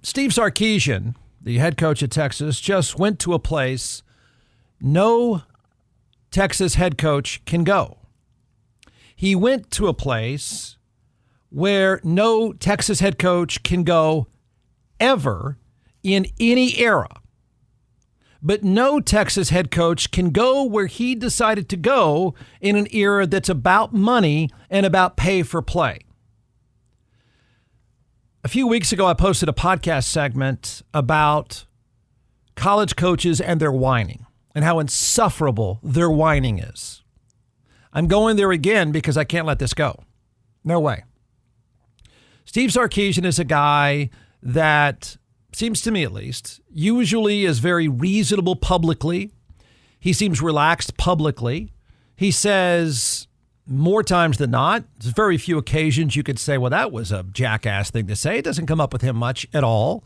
Steve Sarkisian, the head coach at Texas, just went to a place no Texas head coach can go. He went to a place where no Texas head coach can go ever in any era. But no Texas head coach can go where he decided to go in an era that's about money and about pay for play. A few weeks ago, I posted a podcast segment about college coaches and their whining and how insufferable their whining is. I'm going there again because I can't let this go. No way. Steve Sarkisian is a guy that, seems to me at least, usually is very reasonable publicly. He seems relaxed publicly. He says more times than not, there's very few occasions you could say, well, that was a jackass thing to say. It doesn't come up with him much at all.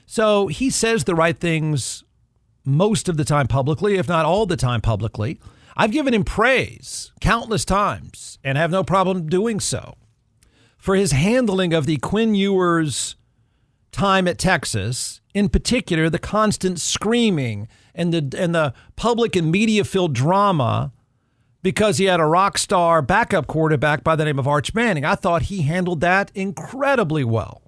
So he says the right things most of the time publicly, if not all the time publicly. I've given him praise countless times and have no problem doing so for his handling of the Quinn Ewers time at Texas, in particular, the constant screaming and the public and media-filled drama because he had a rock star backup quarterback by the name of Arch Manning. I thought he handled that incredibly well.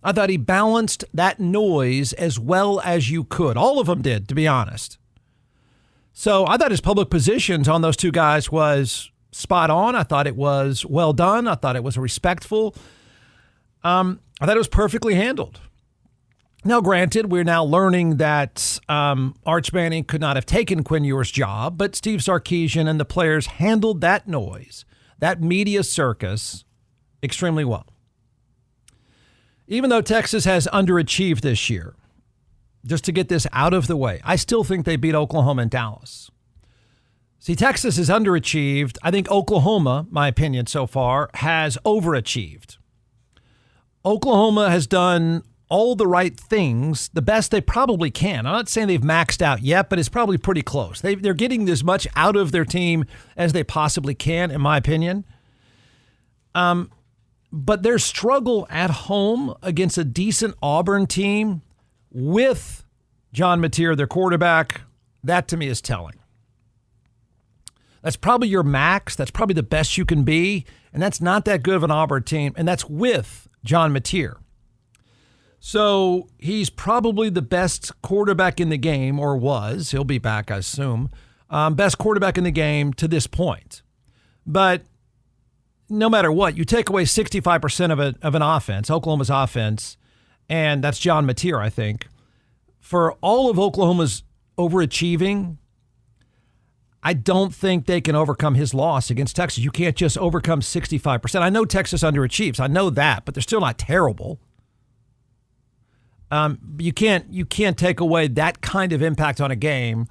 I thought he balanced that noise as well as you could. All of them did, to be honest. So I thought his public positions on those two guys was spot on. I thought it was well done. I thought it was respectful. I thought it was perfectly handled. Now, granted, we're now learning that Arch Manning could not have taken Quinn Ewers' job, but Steve Sarkisian and the players handled that noise, that media circus, extremely well. Even though Texas has underachieved this year, just to get this out of the way, I still think they beat Oklahoma and Dallas. See, Texas has underachieved. I think Oklahoma, my opinion so far, has overachieved. Oklahoma has done all the right things, the best they probably can. I'm not saying they've maxed out yet, but it's probably pretty close. They're getting as much out of their team as they possibly can, in my opinion. But their struggle at home against a decent Auburn team with John Mateer, their quarterback, that to me is telling. That's probably your max. That's probably the best you can be. And that's not that good of an Auburn team. And that's with John Mateer. So he's probably the best quarterback in the game, or was. He'll be back, I assume. Best quarterback in the game to this point. But no matter what, you take away 65% of an offense, Oklahoma's offense, and that's John Mateer, I think. For all of Oklahoma's overachieving, I don't think they can overcome his loss against Texas. You can't just overcome 65%. I know Texas underachieves. I know that, but they're still not terrible. You can't take away that kind of impact on a game.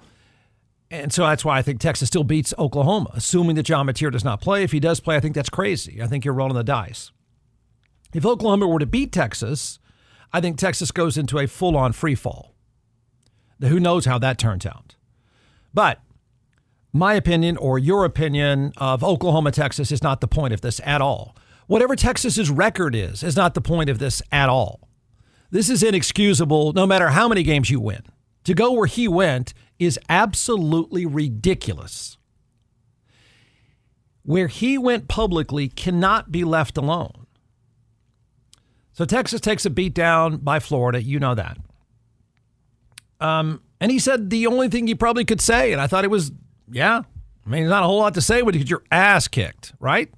And so that's why I think Texas still beats Oklahoma, assuming that John Mateer does not play. If he does play, I think that's crazy. I think you're rolling the dice. If Oklahoma were to beat Texas, I think Texas goes into a full-on free fall. Who knows how that turns out. But my opinion, or your opinion, of Oklahoma, Texas is not the point of this at all. Whatever Texas's record is not the point of this at all. This is inexcusable no matter how many games you win. To go where he went is absolutely ridiculous. Where he went publicly cannot be left alone. So Texas takes a beat down by Florida. You know that. And he said the only thing he probably could say, and I thought it was, yeah, I mean, there's not a whole lot to say when you get your ass kicked, right?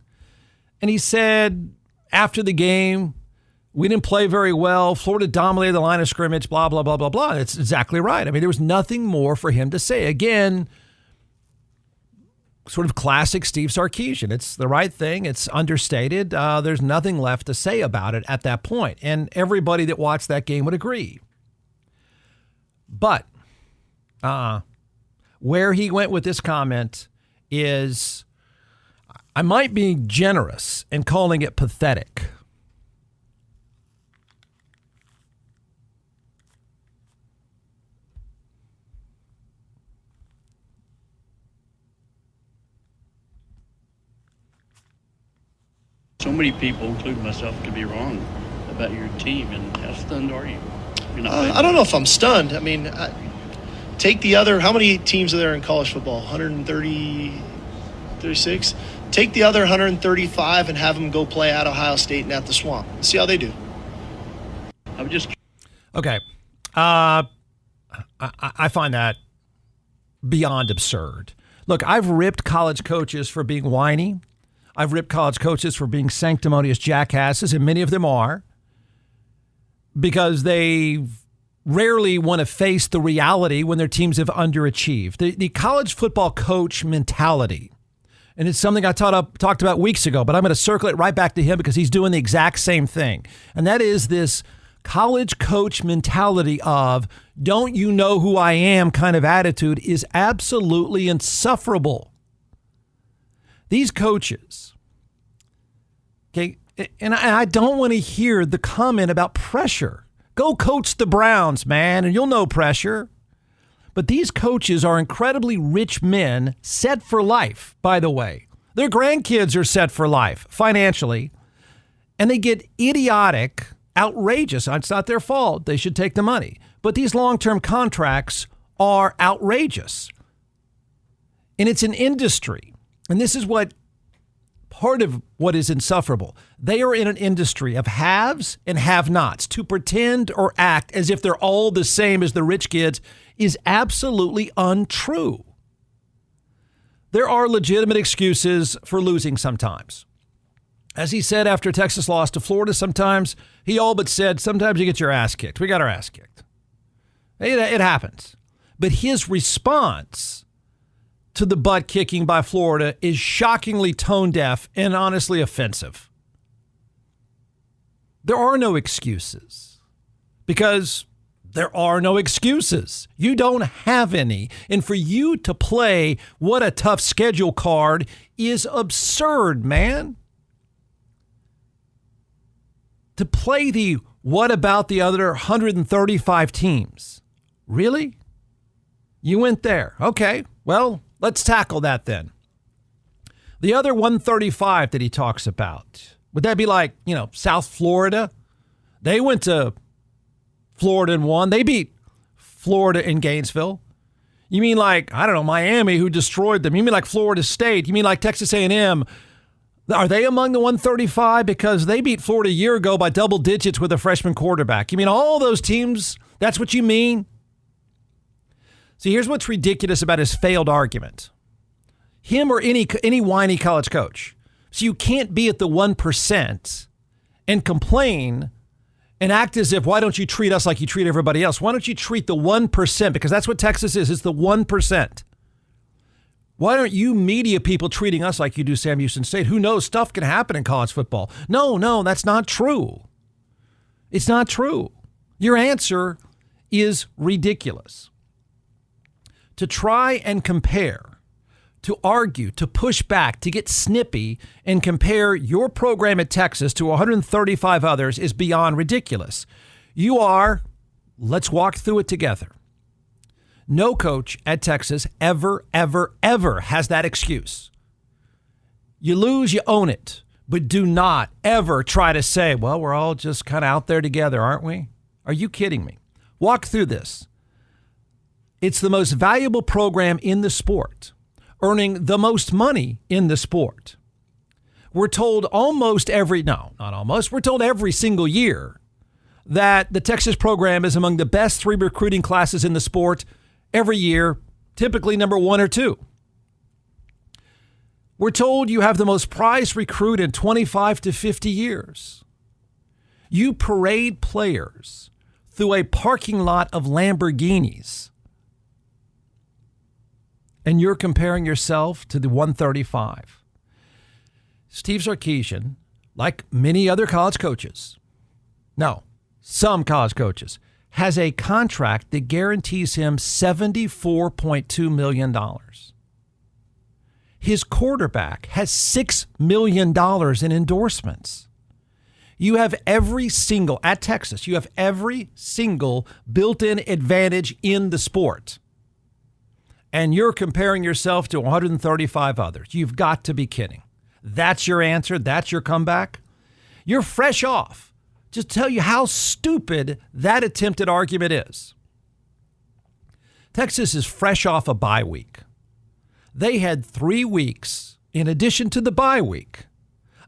And he said after the game, we didn't play very well. Florida dominated the line of scrimmage, blah, blah, blah, blah, blah. It's exactly right. I mean, there was nothing more for him to say. Again, sort of classic Steve Sarkisian. It's the right thing. It's understated. There's nothing left to say about it at that point. And everybody that watched that game would agree. But where he went with this comment is, I might be generous in calling it pathetic. So many people, including myself, could be wrong. about your team, and how stunned are you? I don't know if I'm stunned. I mean, take the other – how many teams are there in college football? 130, 36? Take the other 135 and have them go play at Ohio State and at the Swamp. See how they do. I'm just – Okay. I find that beyond absurd. Look, I've ripped college coaches for being whiny. I've ripped college coaches for being sanctimonious jackasses, and many of them are, because they rarely want to face the reality when their teams have underachieved. The college football coach mentality, and it's something I talked about weeks ago, but I'm going to circle it right back to him because he's doing the exact same thing. And that is this college coach mentality of, don't you know who I am kind of attitude is absolutely insufferable. These coaches, okay, and I don't want to hear the comment about pressure. Go coach the Browns, man, and you'll know pressure. But these coaches are incredibly rich men set for life, by the way. Their grandkids are set for life financially, and they get idiotic, outrageous. It's not their fault. They should take the money. But these long-term contracts are outrageous. And it's an industry. And this is what part of what is insufferable. They are in an industry of haves and have-nots. To pretend or act as if they're all the same as the rich kids is absolutely untrue. There are legitimate excuses for losing sometimes. As he said after Texas lost to Florida, sometimes he all but said, sometimes you get your ass kicked. We got our ass kicked. It happens. But his response to the butt kicking by Florida is shockingly tone deaf and honestly offensive. There are no excuses because there are no excuses. You don't have any. And for you to play what a tough schedule card is absurd, man. To play the what about the other 135 teams? Really? You went there. Okay, well, let's tackle that then. The other 135 that he talks about, would that be like, South Florida? They went to Florida and won. They beat Florida in Gainesville. You mean like, I don't know, Miami, who destroyed them? You mean like Florida State? You mean like Texas A&M? Are they among the 135? Because they beat Florida a year ago by double digits with a freshman quarterback. You mean all those teams? That's what you mean? See, here's what's ridiculous about his failed argument. Him or any whiny college coach. So you can't be at the 1% and complain and act as if, why don't you treat us like you treat everybody else? Why don't you treat the 1%? Because that's what Texas is. It's the 1%. Why aren't you media people treating us like you do Sam Houston State? Who knows? Stuff can happen in college football. No, that's not true. It's not true. Your answer is ridiculous. To try and compare, to argue, to push back, to get snippy and compare your program at Texas to 135 others is beyond ridiculous. Let's walk through it together. No coach at Texas ever has that excuse. You lose, you own it. But do not ever try to say, well, we're all just kind of out there together, aren't we? Are you kidding me? Walk through this. It's the most valuable program in the sport, earning the most money in the sport. We're told we're told every single year that the Texas program is among the best 3 recruiting classes in the sport every year, typically number 1 or 2. We're told you have the most prized recruit in 25 to 50 years. You parade players through a parking lot of Lamborghinis. And you're comparing yourself to the 135. Steve Sarkisian, like many other college coaches, some college coaches, has a contract that guarantees him $74.2 million. His quarterback has $6 million in endorsements. You have at Texas, you have every single built-in advantage in the sport. And you're comparing yourself to 135 others. You've got to be kidding. That's your answer? That's your comeback? You're fresh off Just tell you how stupid that attempted argument is. Texas is fresh off a bye week. They had 3 weeks, in addition to the bye week,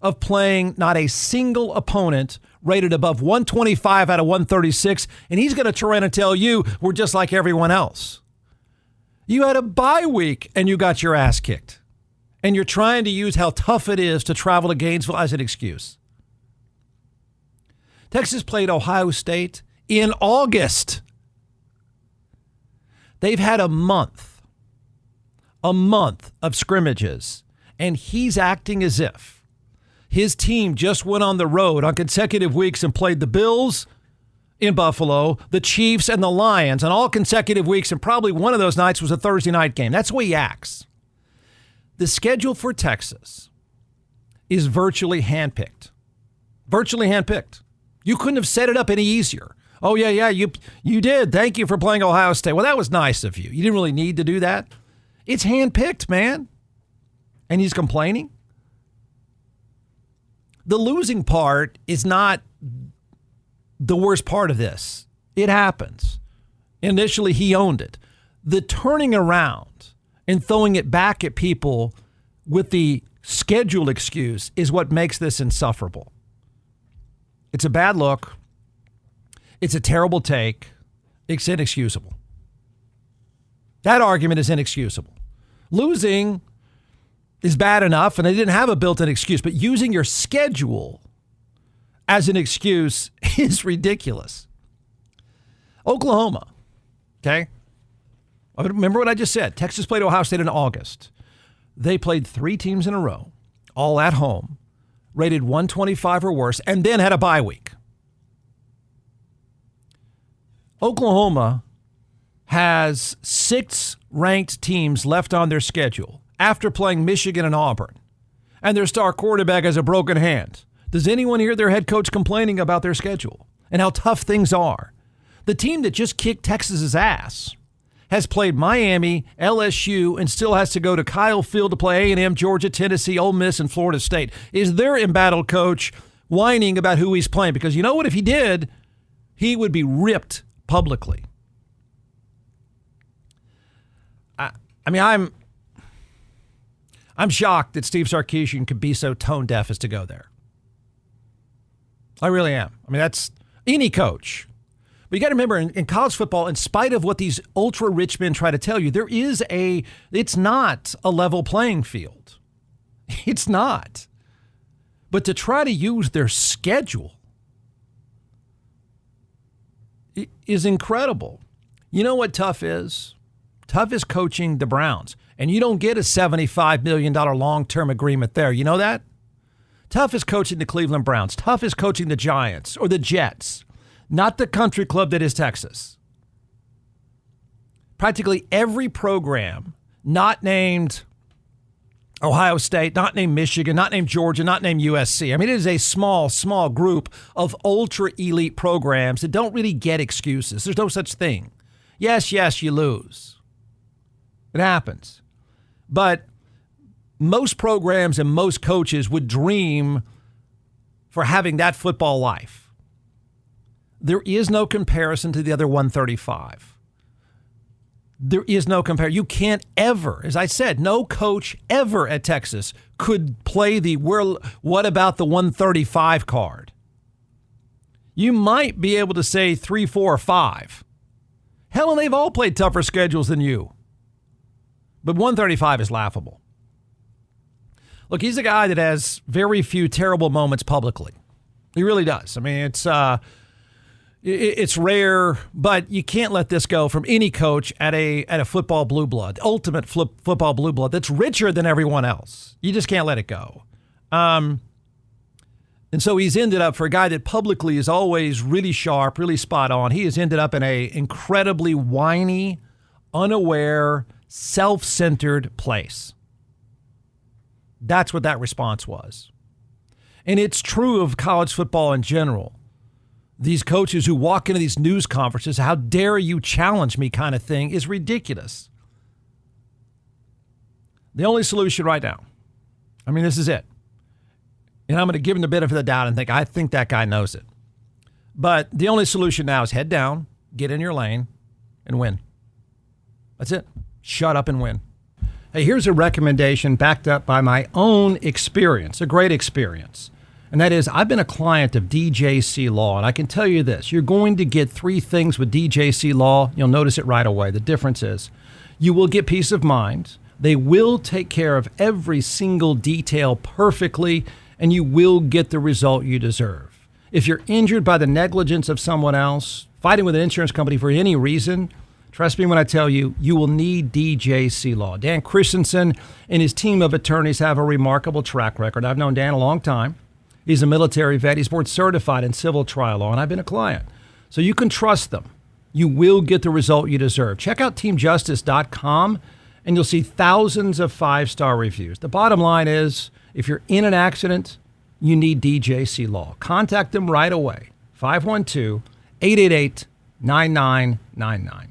of playing not a single opponent rated above 125 out of 136, and he's going to try and tell you we're just like everyone else. You had a bye week, and you got your ass kicked. And you're trying to use how tough it is to travel to Gainesville as an excuse. Texas played Ohio State in August. They've had a month of scrimmages, and he's acting as if his team just went on the road on consecutive weeks and played the Bills in Buffalo, the Chiefs, and the Lions on all consecutive weeks, and probably one of those nights was a Thursday night game. That's the way he acts. The schedule for Texas is virtually handpicked. Virtually handpicked. You couldn't have set it up any easier. Oh, yeah, you did. Thank you for playing Ohio State. Well, that was nice of you. You didn't really need to do that. It's handpicked, man. And he's complaining. The losing part is not the worst part of this. It happens. Initially, he owned it. The turning around and throwing it back at people with the schedule excuse is what makes this insufferable. It's a bad look. It's a terrible take. It's inexcusable. That argument is inexcusable. Losing is bad enough, and they didn't have a built-in excuse, but using your schedule as an excuse is ridiculous. Oklahoma, okay? Remember what I just said. Texas played Ohio State in August. They played 3 teams in a row, all at home, rated 125 or worse, and then had a bye week. Oklahoma has 6 ranked teams left on their schedule after playing Michigan and Auburn, and their star quarterback has a broken hand. Does anyone hear their head coach complaining about their schedule and how tough things are? The team that just kicked Texas's ass has played Miami, LSU, and still has to go to Kyle Field to play A&M, Georgia, Tennessee, Ole Miss, and Florida State. Is their embattled coach whining about who he's playing? Because you know what? If he did, he would be ripped publicly. I'm shocked that Steve Sarkisian could be so tone deaf as to go there. I really am. I mean, that's any coach. But you got to remember, in college football, in spite of what these ultra-rich men try to tell you, it's not a level playing field. It's not. But to try to use their schedule is incredible. You know what tough is? Tough is coaching the Browns. And you don't get a $75 million long-term agreement there. You know that? Tough is coaching the Cleveland Browns. Tough is coaching the Giants or the Jets, not the country club that is Texas. Practically every program not named Ohio State, not named Michigan, not named Georgia, not named USC. I mean, it is a small group of ultra-elite programs that don't really get excuses. There's no such thing. Yes, you lose. It happens. But most programs and most coaches would dream for having that football life. There is no comparison to the other 135. There is no comparison. You can't ever, as I said, no coach ever at Texas could play the what about the 135 card. You might be able to say 3, 4, or 5. Hell, and they've all played tougher schedules than you. But 135 is laughable. Look, he's a guy that has very few terrible moments publicly. He really does. I mean, it's rare, but you can't let this go from any coach at a football blue blood, ultimate football blue blood that's richer than everyone else. You just can't let it go. And so he's ended up, for a guy that publicly is always really sharp, really spot on, he has ended up in a incredibly whiny, unaware, self-centered place. That's what that response was. And it's true of college football in general. These coaches who walk into these news conferences, how dare you challenge me kind of thing, is ridiculous. The only solution right now, I mean, this is it. And I'm going to give him the benefit of the doubt and I think that guy knows it. But the only solution now is head down, get in your lane, and win. That's it. Shut up and win. Hey, here's a recommendation backed up by my own experience, a great experience. And that is, I've been a client of DJC Law, and I can tell you this. You're going to get three things with DJC Law. You'll notice it right away. The difference is you will get peace of mind. They will take care of every single detail perfectly, and you will get the result you deserve. If you're injured by the negligence of someone else, fighting with an insurance company for any reason, trust me when I tell you, you will need DJC Law. Dan Christensen and his team of attorneys have a remarkable track record. I've known Dan a long time. He's a military vet. He's board certified in civil trial law, and I've been a client. So you can trust them. You will get the result you deserve. Check out teamjustice.com, and you'll see thousands of 5-star reviews. The bottom line is, if you're in an accident, you need DJC Law. Contact them right away. 512-888-9999.